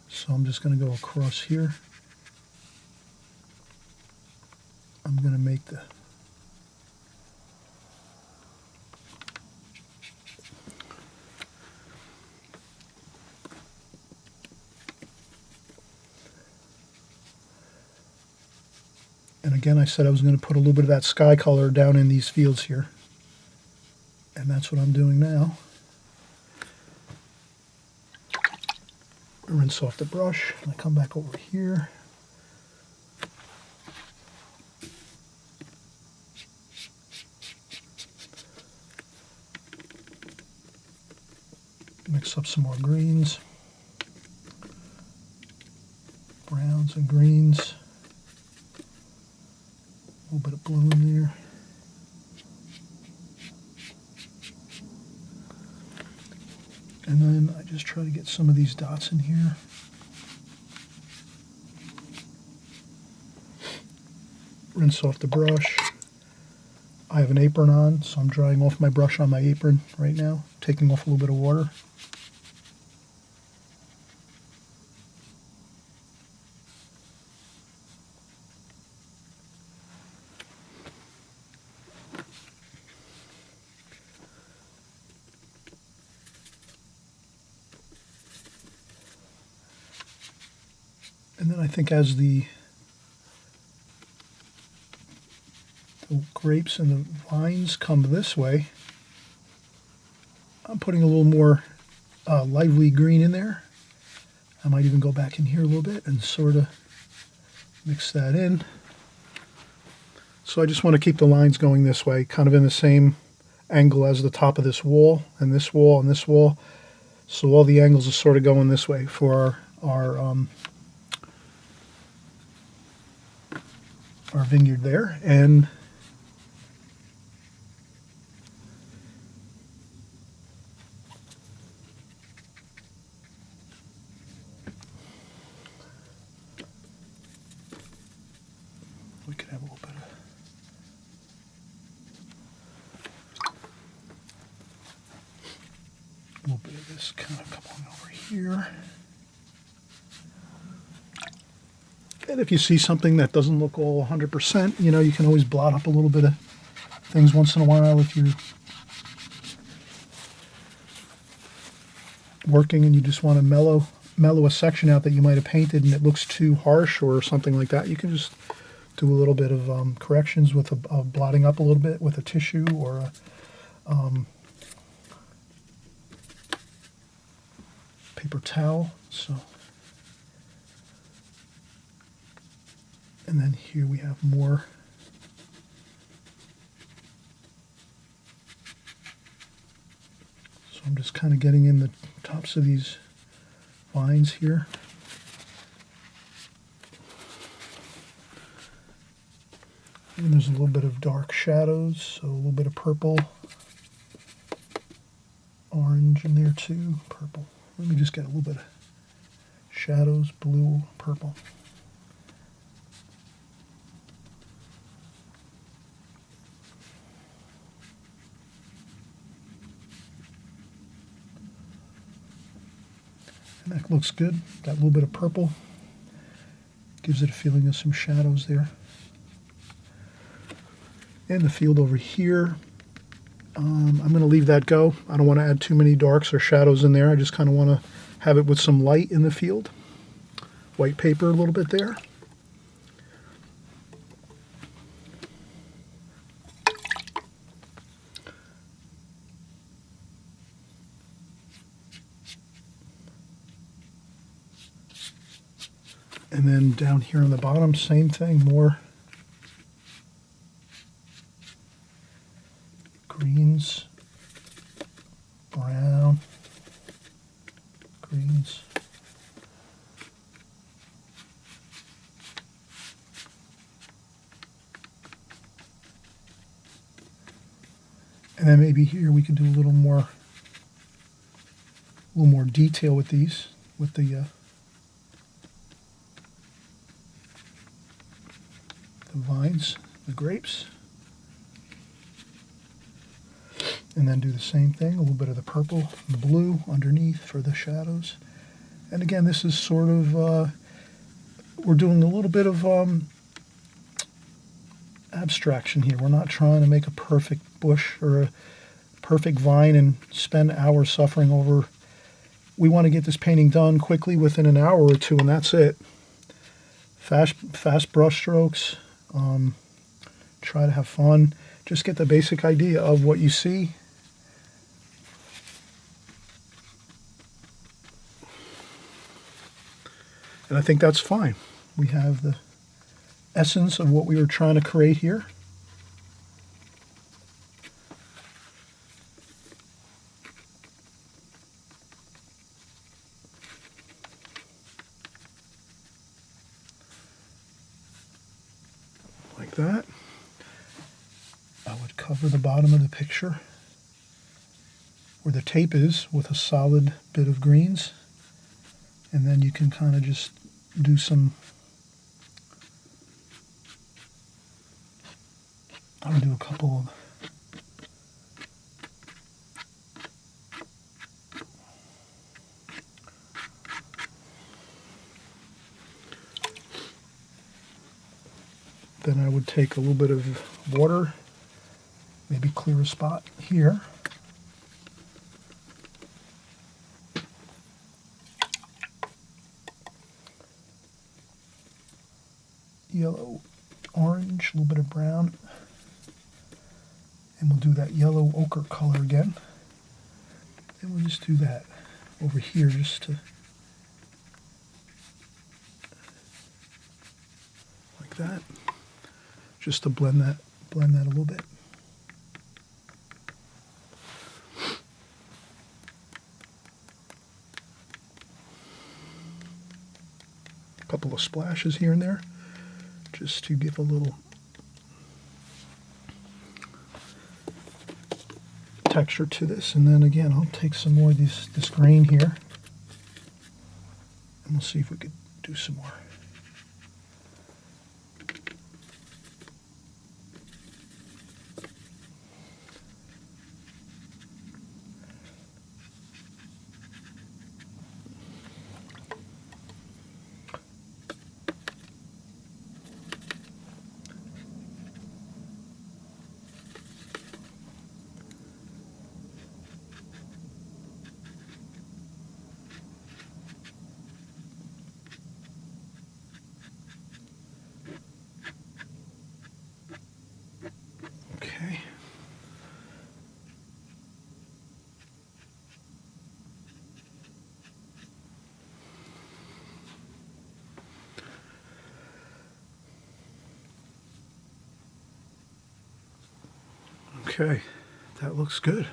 so I'm just going to go across here. I'm going to make and again, I said I was going to put a little bit of that sky color down in these fields here. And that's what I'm doing now. Rinse off the brush, and I come back over here. Mix up some more greens, browns and greens, a little bit of blue in there. And then I just try to get some of these dots in here. Rinse off the brush. I have an apron on, so I'm drying off my brush on my apron right now, taking off a little bit of water. And then I think as the grapes and the vines come this way, I'm putting a little more lively green in there. I might even go back in here a little bit and sort of mix that in. So I just want to keep the lines going this way, kind of in the same angle as the top of this wall and this wall and this wall. So all the angles are sort of going this way for our vineyard there. And we could have a little bit of this kind of come on over here. And if you see something that doesn't look all 100%, you know, you can always blot up a little bit of things once in a while if you're working and you just want to mellow a section out that you might have painted and it looks too harsh or something like that. You can just do a little bit of corrections with a blotting up a little bit with a tissue or a paper towel. So, and then here we have more. So I'm just kind of getting in the tops of these vines here. And there's a little bit of dark shadows, so a little bit of purple, orange in there too, purple. Let me just get a little bit of shadows, blue, purple. And that looks good. Got a little bit of purple. Gives it a feeling of some shadows there. And the field over here, I'm going to leave that go. I don't want to add too many darks or shadows in there. I just kind of want to have it with some light in the field. White paper a little bit there. And then down here on the bottom, same thing, more greens, brown, greens. And then maybe here we could do a little more detail with these, with the vines, the grapes. And then do the same thing, a little bit of the purple and blue underneath for the shadows. And again, this is sort of, we're doing a little bit of abstraction here. We're not trying to make a perfect bush or a perfect vine and spend hours suffering over. We want to get this painting done quickly within an hour or two, and that's it. Fast brush strokes. Try to have fun. Just get the basic idea of what you see. And I think that's fine. We have the essence of what we were trying to create here. Like that. I would cover the bottom of the picture where the tape is with a solid bit of greens. And then you can kind of just do some, I would do a couple of then I would take a little bit of water, maybe clear a spot here. Yellow, orange, a little bit of brown, and we'll do that yellow ochre color again. And we'll just do that over here just to, like that, just to blend that a little bit. A couple of splashes here and there, just to give a little texture to this. And then again, I'll take some more of this green here, and we'll see if we could do some more. Okay, that looks good.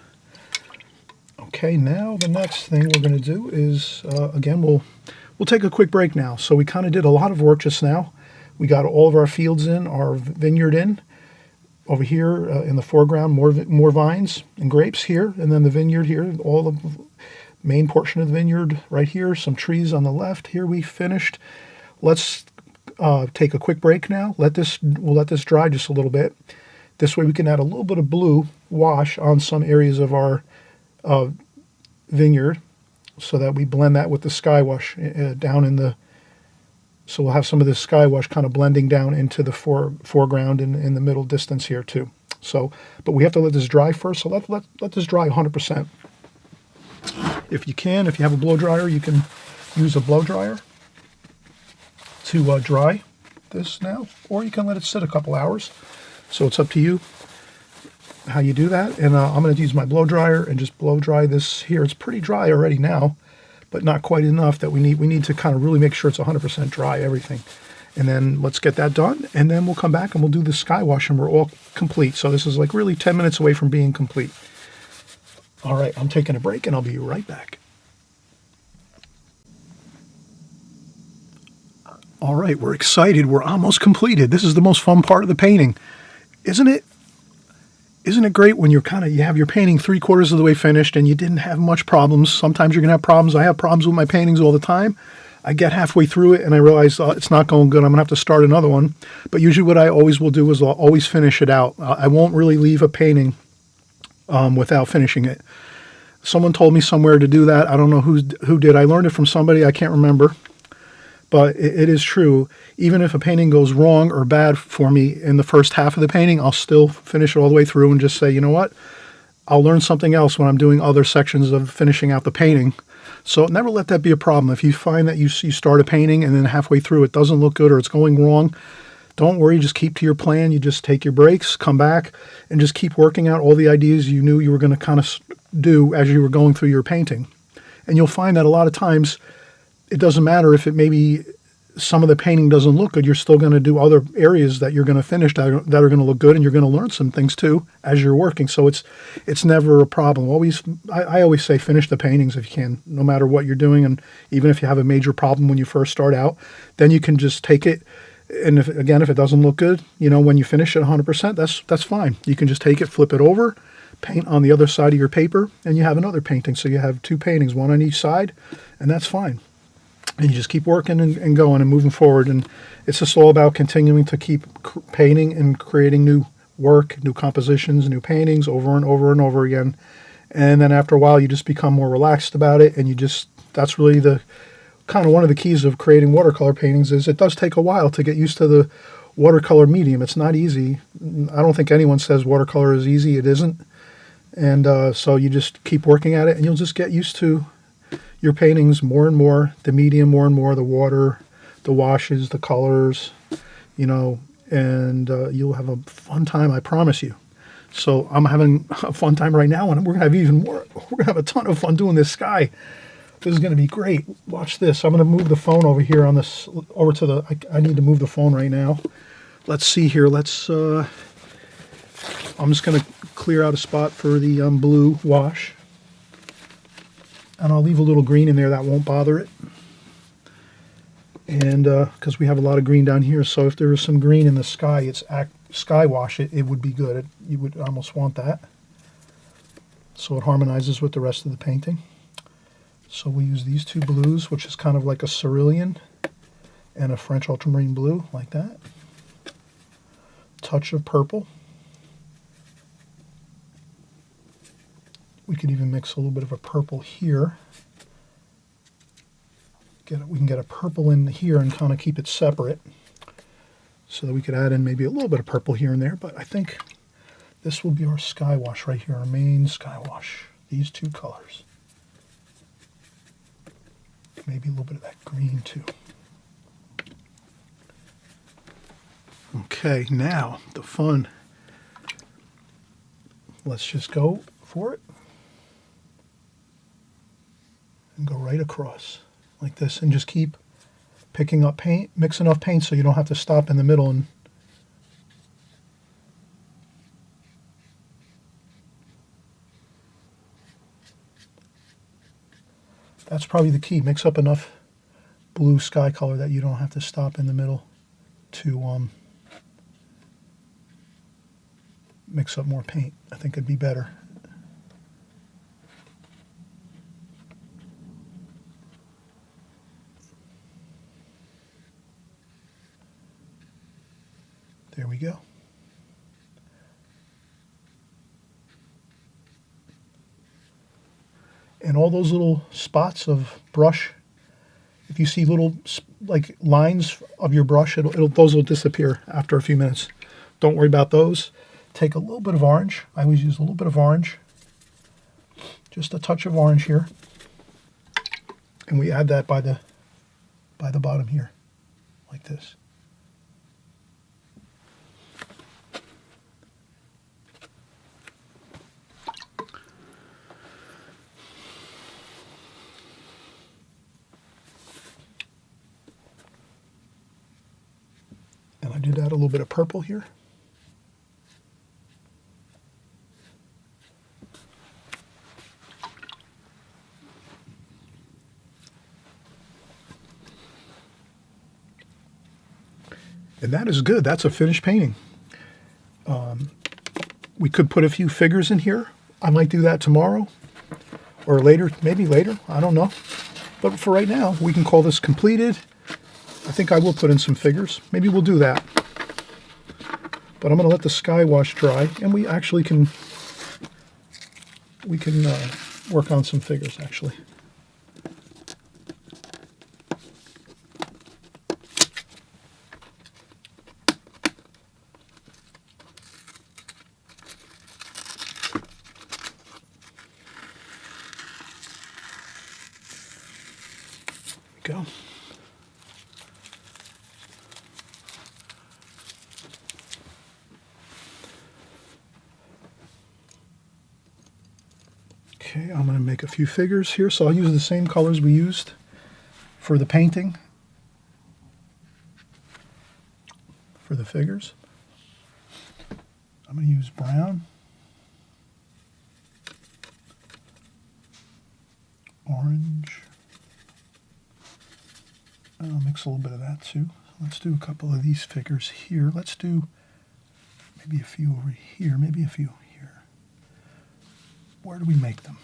Okay, now the next thing we're going to do is, again, we'll take a quick break now. So we kind of did a lot of work just now. We got all of our fields in, our vineyard in. Over here in the foreground, more vines and grapes here, and then the vineyard here, all the main portion of the vineyard right here, some trees on the left. Here we finished. Let's take a quick break now. We'll let this dry just a little bit. This way we can add a little bit of blue wash on some areas of our vineyard so that we blend that with the sky wash down in the, so we'll have some of this sky wash kind of blending down into the foreground and in the middle distance here too. So, but we have to let this dry first, so let this dry 100%. If you have a blow dryer, you can use a blow dryer to dry this now, or you can let it sit a couple hours. So it's up to you how you do that. And I'm going to use my blow dryer and just blow dry this here. It's pretty dry already now, but not quite enough that we need to kind of really make sure it's 100% dry, everything. And then let's get that done, and then we'll come back and we'll do the sky wash, and we're all complete. So this is like really 10 minutes away from being complete. All right, I'm taking a break, and I'll be right back. All right, we're excited. We're almost completed. This is the most fun part of the painting, isn't it? Isn't it great when you have your painting 3/4 of the way finished and you didn't have much problems? Sometimes you're going to have problems. I have problems with my paintings all the time. I get halfway through it and I realize it's not going good. I'm going to have to start another one. But usually what I always will do is I'll always finish it out. I won't really leave a painting without finishing it. Someone told me somewhere to do that. I don't know who did. I learned it from somebody. I can't remember. But it is true. Even if a painting goes wrong or bad for me in the first half of the painting, I'll still finish it all the way through and just say, you know what? I'll learn something else when I'm doing other sections of finishing out the painting. So never let that be a problem. If you find that you start a painting and then halfway through it doesn't look good or it's going wrong, don't worry. Just keep to your plan. You just take your breaks, come back, and just keep working out all the ideas you knew you were going to kind of do as you were going through your painting. And you'll find that a lot of times it doesn't matter if it maybe some of the painting doesn't look good, you're still going to do other areas that you're going to finish that are going to look good, and you're going to learn some things too as you're working. So it's never a problem. I always say finish the paintings if you can, no matter what you're doing, and even if you have a major problem when you first start out, then you can just take it. And if it doesn't look good, when you finish it 100%, that's fine. You can just take it, flip it over, paint on the other side of your paper, and you have another painting. So you have two paintings, one on each side, and that's fine. And you just keep working and going and moving forward. And it's just all about continuing to keep painting and creating new work, new compositions, new paintings over and over and over again. And then after a while, you just become more relaxed about it. And that's really the kind of one of the keys of creating watercolor paintings is it does take a while to get used to the watercolor medium. It's not easy. I don't think anyone says watercolor is easy. It isn't. And so you just keep working at it and you'll just get used to your paintings more and more, the medium more and more, the water, the washes, the colors, and you'll have a fun time, I promise you. So I'm having a fun time right now, and we're going to have even more. We're going to have a ton of fun doing this sky. This is going to be great. Watch this. I'm going to move the phone over here on this, over to the, I need to move the phone right now. Let's see here. I'm just going to clear out a spot for the blue wash. And I'll leave a little green in there, that won't bother it. And because we have a lot of green down here, so if there was some green in the sky, sky wash, it would be good. You would almost want that. So it harmonizes with the rest of the painting. So we use these two blues, which is kind of like a cerulean and a French ultramarine blue, like that. Touch of purple. We could even mix a little bit of a purple here. We can get a purple in here and kind of keep it separate so that we could add in maybe a little bit of purple here and there, but I think this will be our sky wash right here, our main sky wash. These two colors. Maybe a little bit of that green too. Okay, now the fun. Let's just go for it. And go right across like this and just keep picking up paint, mix enough paint so you don't have to stop in the middle and That's probably the key. Mix up enough blue sky color that you don't have to stop in the middle to mix up more paint. I think it'd be better. There we go. And all those little spots of brush, if you see little like lines of your brush, those will disappear after a few minutes. Don't worry about those. Take a little bit of orange. I always use a little bit of orange. Just a touch of orange here. And we add that by the bottom here, like this. And I did add a little bit of purple here. And that is good. That's a finished painting. We could put a few figures in here. I might do that tomorrow or later, maybe later. I don't know. But for right now, we can call this completed. I think I will put in some figures. Maybe we'll do that. But I'm going to let the sky wash dry, and we actually can work on some figures actually. Go. Okay, I'm going to make a few figures here, so I'll use the same colors we used for the painting for the figures. I'm going to use brown, orange. I'll mix a little bit of that too. Let's do a couple of these figures here. Let's do maybe a few over here, maybe a few here. Where do we make them?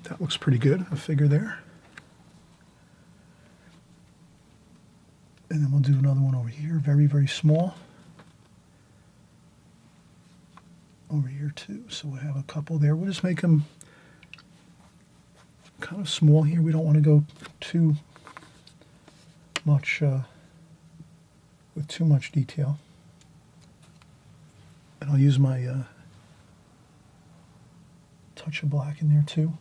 That looks pretty good, a figure there. And then we'll do another one over here, very, very small. Over here too, so we'll have a couple there. We'll just make them kind of small here. We don't want to go too much, with too much detail. And I'll use my touch of black in there too.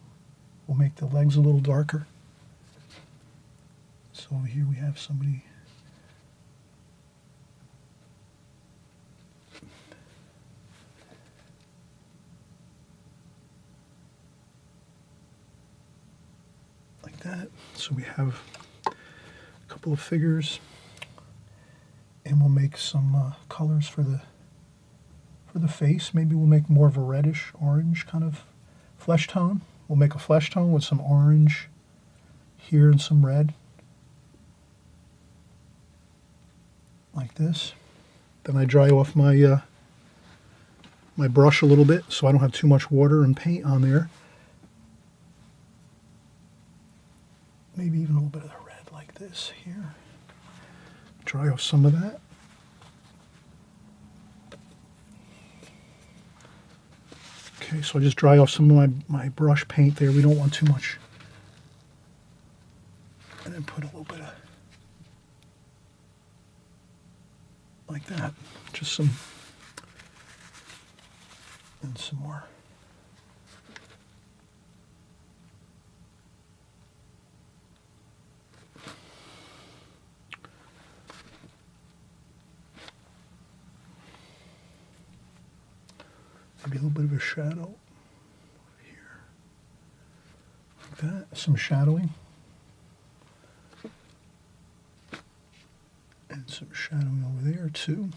We'll make the legs a little darker. So over here we have somebody. Like that. So we have a couple of figures, and we'll make some colors for the face. Maybe we'll make more of a reddish orange kind of flesh tone. We'll make a flesh tone with some orange here and some red, like this. Then I dry off my my brush a little bit so I don't have too much water and paint on there. Maybe even a little bit of the red like this here. Dry off some of that. Okay, so I just dry off some of my brush paint there. We don't want too much. And then put a little bit of, like that. Just some, and some more. Maybe a little bit of a shadow here, like that. Some shadowing. shadowing over there too.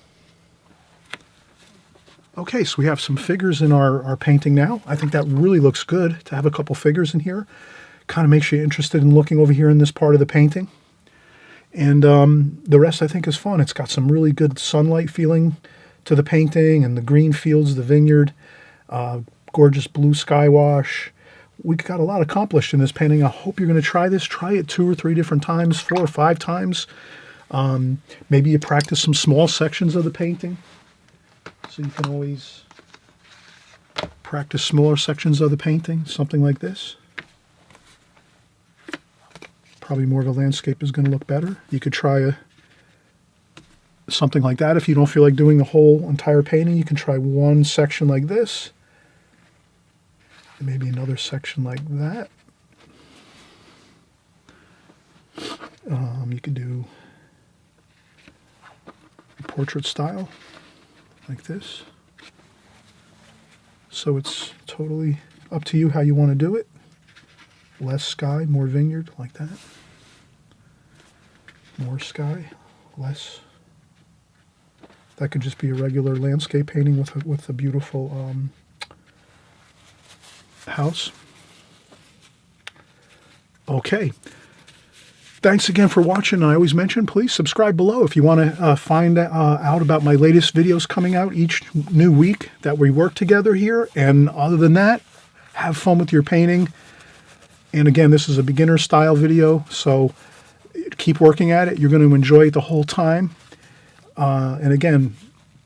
Okay, so we have some figures in our painting now. I think that really looks good to have a couple figures in here. Kind of makes you interested in looking over here in this part of the painting. And the rest I think is fun. It's got some really good sunlight feeling to the painting, and the green fields, the vineyard, gorgeous blue sky wash. We got a lot accomplished in this painting. I hope you're going to try this. Try it 2 or 3 different times, 4 or 5 times. Maybe you practice some small sections of the painting. So you can always practice smaller sections of the painting, something like this. Probably more of a landscape is going to look better. You could try something like that. If you don't feel like doing the whole entire painting, you can try one section like this. And maybe another section like that. You could do portrait style. Like this. So it's totally up to you how you want to do it. Less sky, more vineyard, like that. More sky, less. That could just be a regular landscape painting with a beautiful house. Okay. Thanks again for watching. I always mention, please subscribe below if you want to find out about my latest videos coming out each new week that we work together here. And other than that, have fun with your painting. And again, this is a beginner style video, so keep working at it. You're going to enjoy it the whole time. And again,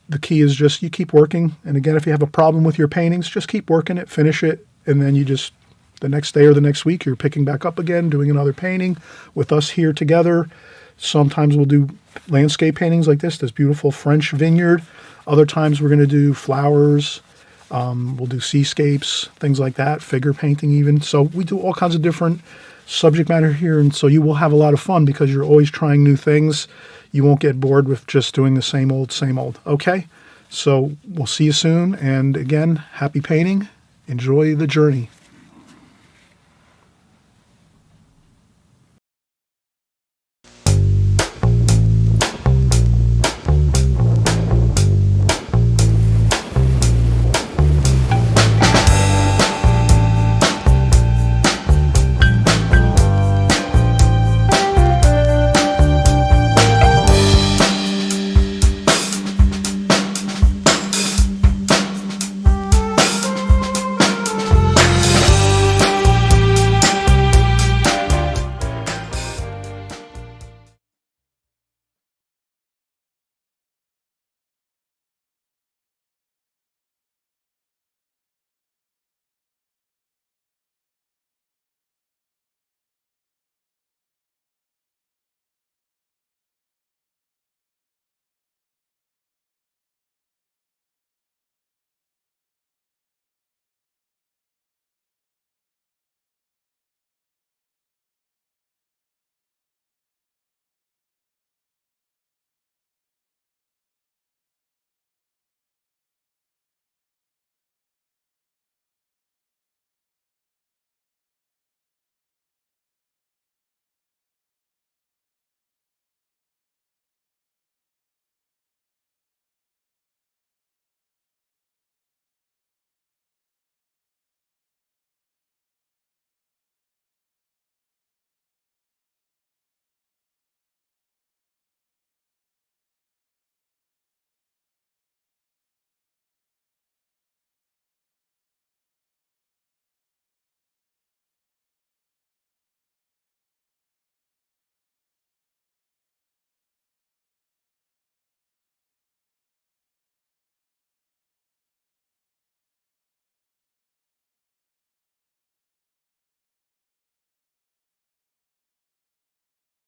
the key is just you keep working. And again, if you have a problem with your paintings, just keep working it, finish it, and then you just... the next day or the next week, you're picking back up again, doing another painting with us here together. Sometimes we'll do landscape paintings like this beautiful French vineyard. Other times we're going to do flowers. We'll do seascapes, things like that, figure painting even. So we do all kinds of different subject matter here, and so you will have a lot of fun because you're always trying new things. You won't get bored with just doing the same old, same old. Okay? So we'll see you soon, and again, happy painting. Enjoy the journey.